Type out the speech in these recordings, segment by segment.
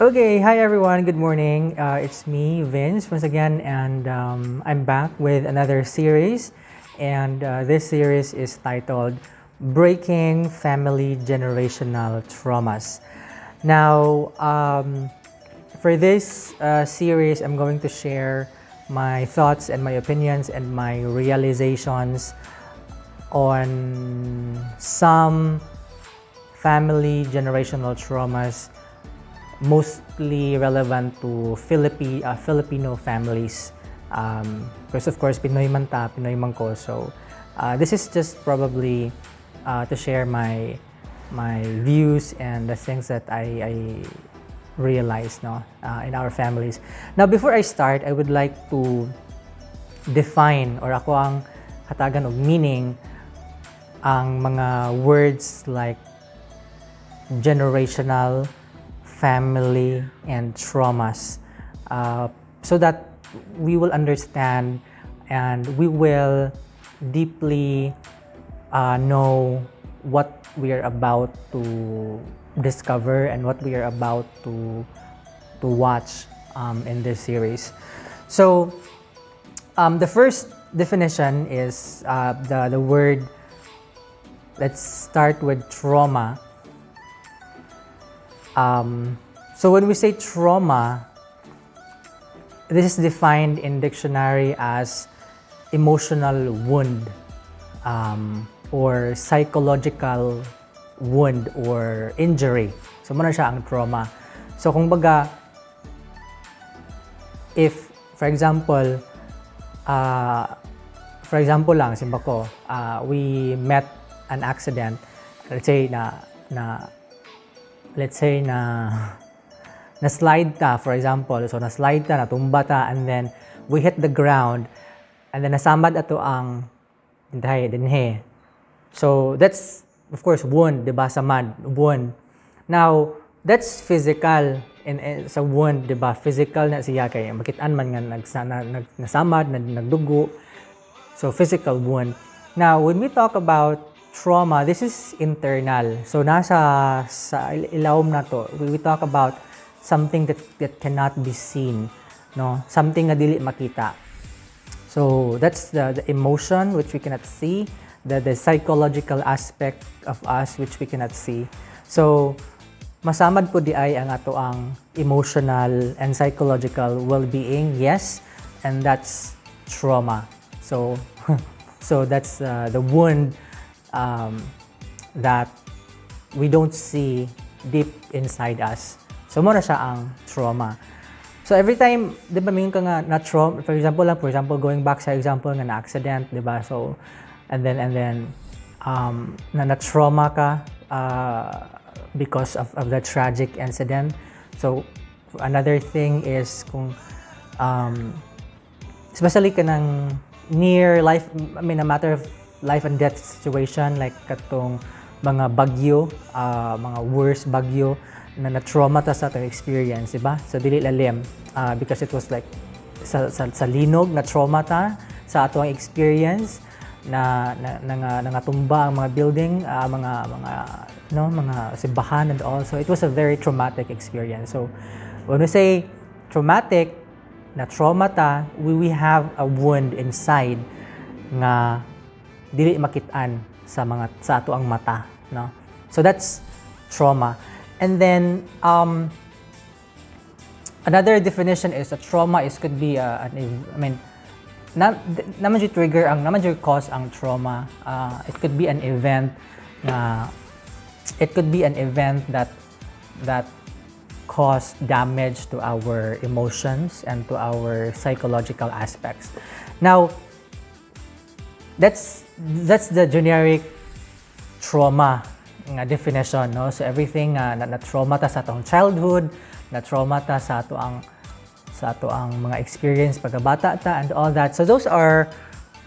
Okay, hi everyone. Good morning. It's me, Vince, once again, and I'm back with another series. And this series is titled Breaking Family Generational Traumas. Now, for this series, I'm going to share my thoughts and my opinions and my realizations on some family generational traumas mostly relevant to Filipino families. Because of course, Pinoy man ta, Pinoy man ko. So, this is just probably to share my views and the things that I realize no, in our families. Now, before I start, I would like to define or ako ang hatagan og meaning ang mga words like generational, family, and traumas, so that we will understand and we will deeply know what we are about to discover and what we are about to watch in this series. So the first definition is the word. Let's start with trauma. So when we say trauma, this is defined in dictionary as emotional wound, or psychological wound or injury. So muna siya ang trauma. So kung baga, if for example lang, simba ko, we met an accident, let's say na slide ta, for example. So na slide ta, natumba ta, and then we hit the ground, and then nasamad ato ang dinhe. So that's of course wound, diba? Samad, wound. Now that's physical in sa wound, diba? Physical na siya kay makitaan man nga nasamad, nagdugo. So physical wound. Now when we talk about trauma, this is internal. So nasa sa ilawom na to, we talk about something that cannot be seen, no? Something na dili makita. So that's the emotion which we cannot see, the psychological aspect of us which we cannot see. So masamad po di ay ang ato ang emotional and psychological well-being, yes, and that's trauma. So so that's the wound that we don't see deep inside us. So muna siya ang trauma. So every time, di ba, mingon ka nga na trauma, for example, going back sa example nga na accident, di ba? So and then na trauma ka because of the tragic incident. So another thing is kung especially kanang near life, I mean a matter of life and death situation, like katong mga bagyo, mga worst bagyo na na-trauma ta sa atong experience, diba? So dili lalim, because it was like sa linog na trauma ta sa atong experience na nangatumba ang mga building, mga simbahan and all. So it was a very traumatic experience. So when we say traumatic, na trauma ta, we have a wound inside nga dili makitaan sa ato ang mata, no? So that's trauma. And then another definition is a trauma could be naman yung trigger naman yung cause ang trauma. It could be an event that caused damage to our emotions and to our psychological aspects. Now that's the generic trauma nga definition, no? So everything na trauma ta sa atong childhood, na trauma ta sa ato ang mga experience pagkabata ta and all that. So those are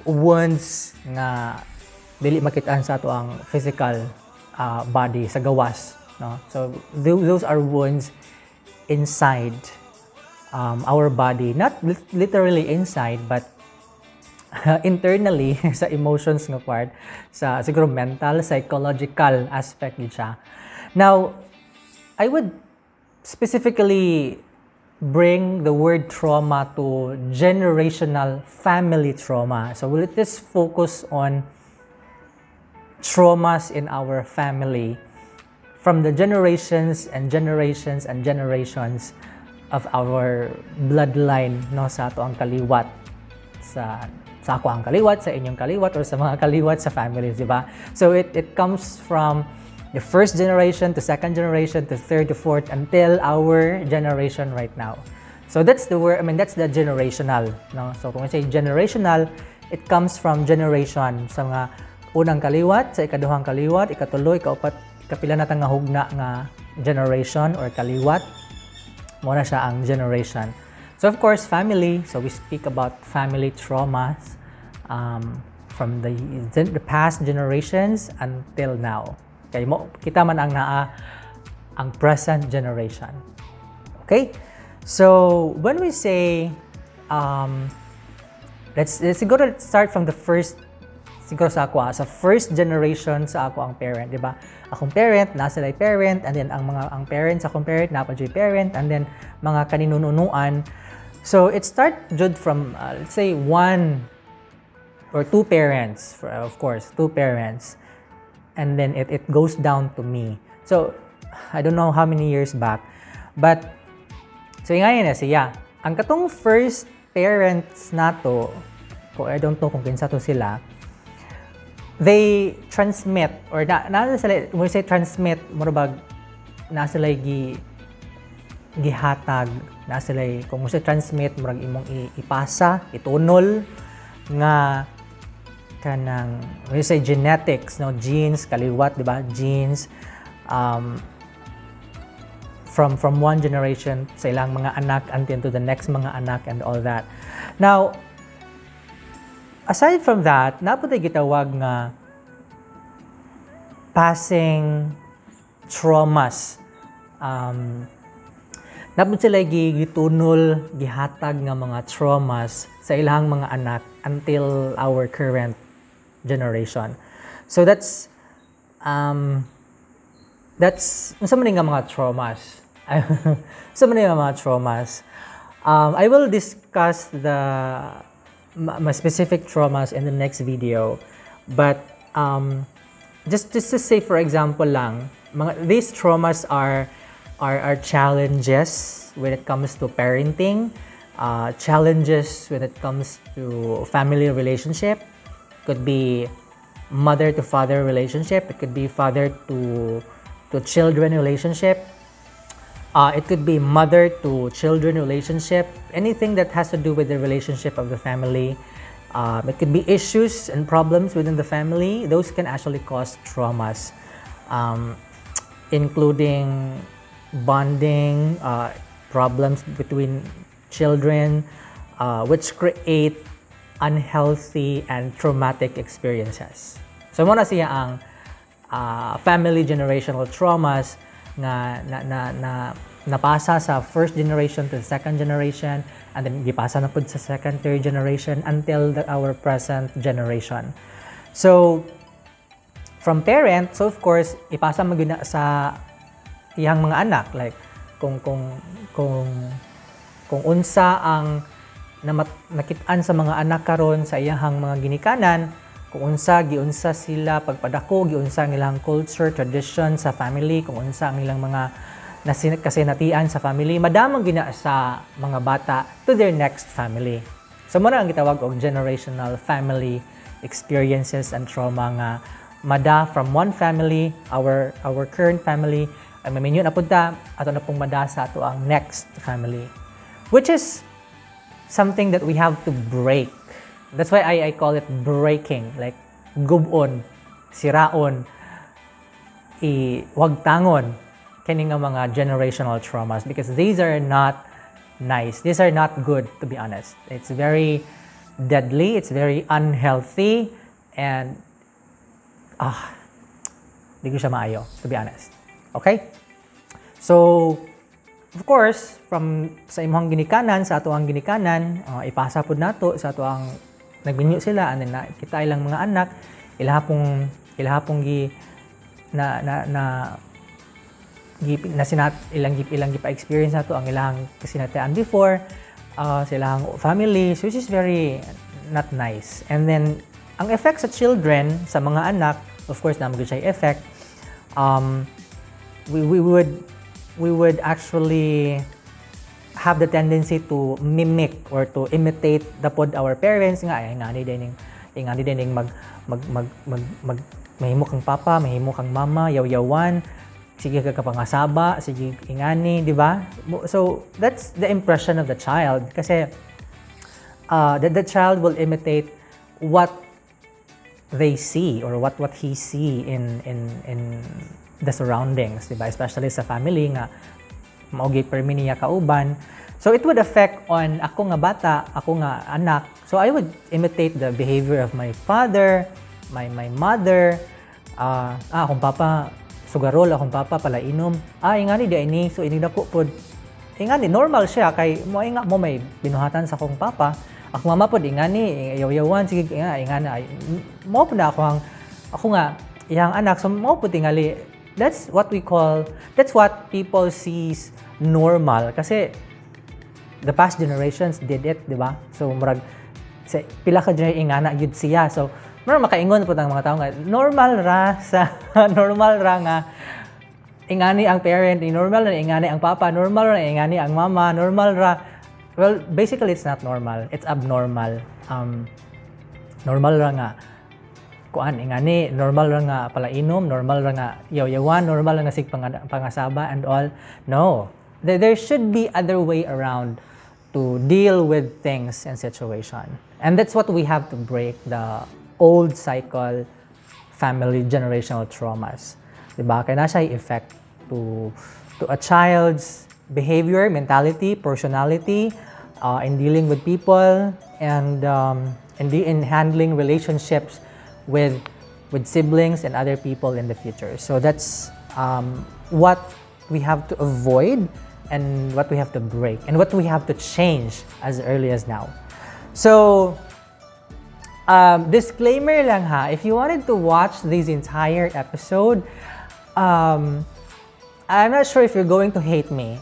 wounds nga dili makitaan sa ato ang physical body sa gawas, no? So those are wounds inside our body, not literally inside, but internally sa emotions nga part, sa siguro mental, psychological aspect niya. Now, I would specifically bring the word trauma to generational family trauma. So we'll just focus on traumas in our family from the generations and generations and generations of our bloodline, no, sa ato ang kaliwat, sa ako ang kaliwat, sa inyong kaliwat, or sa mga kaliwat sa families, di ba? So it comes from the first generation to second generation to third to fourth until our generation right now. So that's the word, that's the generational, no? So kung I say generational, it comes from generation sa mga unang kaliwat, sa ikaduhang kaliwat, ikatulo, ikaupat, ikapila na nga hugna nga generation or kaliwat, mo na siya ang generation. So of course, family. So we speak about family traumas from the past generations until now. Okay, kita man ang present generation. Okay, so when we say let's siguro start from the first, siguro sa ako sa first generation sa ako ang parent, di ba? Akong parent, nasa lay parent, and then ang parents akong parent, napa jud parent, and then mga kaninunuan. So it start jud from let's say one or two parents, of course, two parents. And then it goes down to me. So I don't know how many years back, but so ngayon na siya. Ang katong first parents nato, I don't know kung kinsa to sila, they transmit or na sila, when we say transmit, murabag na sila gihatag, na sila kung sa transmit murag imong ipasa, itunol nga kanang when you say genetics, no, genes kaliwat, di ba, genes from one generation sa ilang mga anak until to the next mga anak and all that. Now aside from that, naputay gitawag nga passing traumas. Naput sila gitunol, gihatag nga mga traumas sa ilang mga anak until our current generation. So that's unsa man nga mga traumas. Unsa man nga mga traumas. I will discuss my specific traumas in the next video, but just to say, for example lang, these traumas are challenges when it comes to parenting, challenges when it comes to family relationship. Could be mother to father relationship, it could be father to children relationship, it could be mother to children relationship, anything that has to do with the relationship of the family. It could be issues and problems within the family. Those can actually cause traumas, including bonding, problems between children, which create unhealthy and traumatic experiences. So muna siya ang family generational traumas na napasa sa first generation to the second generation, and then gipasa na pud sa second, third generation until our present generation. So from parent, so of course ipasa mo gina sa iyang mga anak, like kung unsa ang nakit-an sa mga anak karon sa iyang mga ginikanan, kung giunsa sila pagpadako, giunsa ang ilang culture, tradition sa family, kung unsa ang ilang mga kasinatian sa family, madamang gina sa mga bata to their next family. So muna ang gitawag og generational family experiences and trauma nga mada from one family, our current family, ay maminyo na punta ato na pong mada sa ato ang next family, which is something that we have to break. That's why I call it breaking, like gubon, siraon, wagtangon kini nga mga generational traumas, because these are not nice. These are not good, to be honest. It's very deadly, it's very unhealthy, and di ko siya maayo, to be honest. Okay? So of course, from sa imong ginikanan, sa ato ang ginikanan, ipasa pud nato sa ato ang nagminyo sila, and then kita ilang mga anak, ilahapong ilang gipa-experience na to ang ilang kasinatian before, silang families, which is very not nice. And then, ang effect sa children, sa mga anak, of course, naman siya effect, we would actually have the tendency to mimic or to imitate our parents nga ay ingani din mahimo kang papa, mahimo kang mama, yaw-yawan, sige ka pangasaba, sige ingani, di ba? So that's the impression of the child kasi the child will imitate what they see or what he see in the surroundings, di ba? Especially sa family nga maugay permi niya kauban. So it would affect on ako nga bata, ako nga anak. So I would imitate the behavior of my father, my mother, akong papa sugarol, akong papa palainom. Ingani di ini, so inidako pod. Ingani normal siya kay mo may binuhatan sa akong papa. Ako mama pod ingani, yaw-yawan sige ingani. Mo pod ako nga iyang anak so mo pod tingali. That's what people sees normal kasi the past generations did it, di ba? So murag pila ka dyan ingana yun siya. So murag makaingon po ng mga tao nga normal ra nga ingani ang parent, normal ra ingani ang papa, normal ra ingani ang mama, normal ra. Well, basically it's not normal, it's abnormal. Normal ra nga kuan ingani, normal ra nga palainom, normal ra nga yaw-yawan, normal ra nga sig pangasaba and all. No. There should be other way around to deal with things and situation. And that's what we have to break, the old cycle family generational traumas. Diba? Kaya na siya effect to a child's behavior, mentality, personality, in dealing with people, and in handling relationships with siblings and other people in the future. So that's what we have to avoid and what we have to break and what we have to change as early as now. So disclaimer lang ha, if you wanted to watch this entire episode, I'm not sure if you're going to hate me.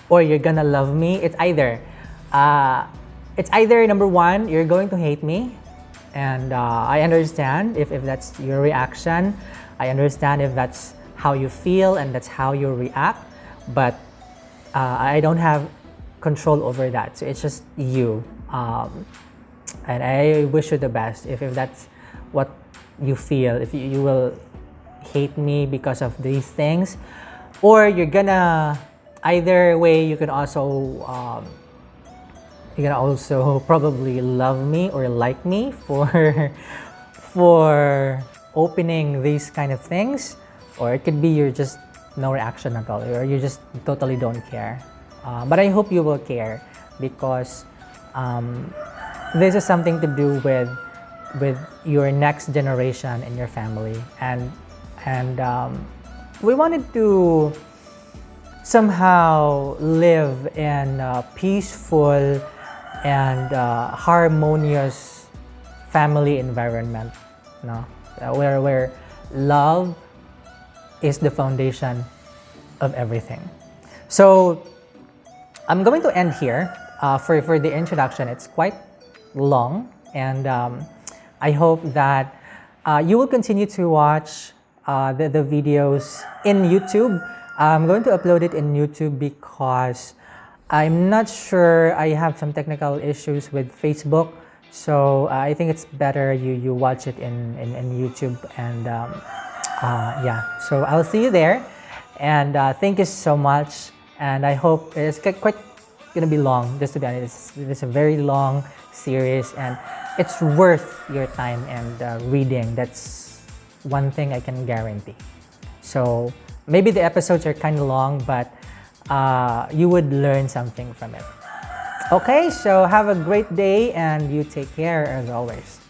Or you're gonna love me. It's either number one, you're going to hate me, and I understand if that's your reaction. I understand if that's how you feel and that's how you react, but I don't have control over that. So it's just you, and I wish you the best. If that's what you feel, if you will hate me because of these things, or you're gonna either way, you can also probably love me or like me for opening these kind of things, or it could be you're just no reaction at all, or you just totally don't care. But I hope you will care because this is something to do with your next generation in your family, and we wanted to somehow live in a peaceful and harmonious family environment, no? Where love is the foundation of everything. So I'm going to end here for the introduction. It's quite long, and I hope that you will continue to watch the videos in YouTube. I'm going to upload it in YouTube because I'm not sure, I have some technical issues with Facebook. So I think it's better you watch it in YouTube, and yeah, so I'll see you there, and thank you so much, and I hope it's quite gonna be long, just to be honest. It's a very long series, and it's worth your time and reading. That's one thing I can guarantee. So maybe the episodes are kind of long, but you would learn something from it. Okay, so have a great day and you take care as always.